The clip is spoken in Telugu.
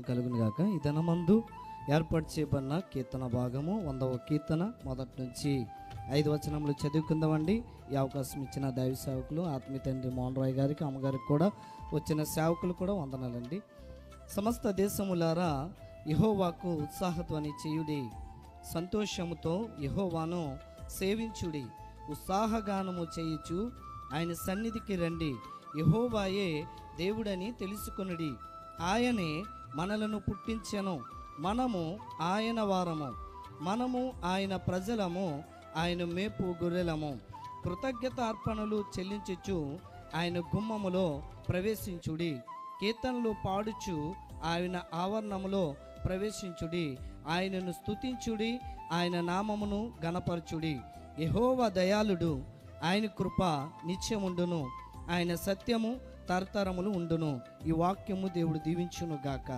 కలుగును గాక. ఈ దినమందు ఏర్పాటు చేయబడిన కీర్తన భాగము 100వ కీర్తన మొదటి నుంచి 5 వచనములు చదువుకుందామండి. ఈ అవకాశం ఇచ్చిన దైవ సేవకులు ఆత్మీయ తండ్రి మోహన్ రాయ్ గారికి, అమ్మగారికి కూడా వచ్చిన సేవకులు కూడా వందనాలండి. సమస్త దేశములారా యెహోవాకు ఉత్సాహధ్వని చేయుడి, సంతోషముతో యెహోవాను సేవించుడి, ఉత్సాహగానము చేయుచు ఆయన సన్నిధికి రండి. యెహోవాయే దేవుడని తెలుసుకొనుడి, ఆయనే మనలను పుట్టించెను, మనము ఆయన వారము, మనము ఆయన ప్రజలము, ఆయన మేపు గొర్రెలము. కృతజ్ఞత అర్పణలు చెల్లించుచు ఆయన గుమ్మములో ప్రవేశించుడి, కీర్తనలు పాడుచు ఆయన ఆవరణములో ప్రవేశించుడి, ఆయనను స్తుతించుడి, ఆయన నామమును గణపరచుడి. యెహోవా దయాళుడు, ఆయన కృప నిత్యముండును, ఆయన సత్యము తరతరములు ఉండును. ఈ వాక్యము దేవుడు దీవించును గాక.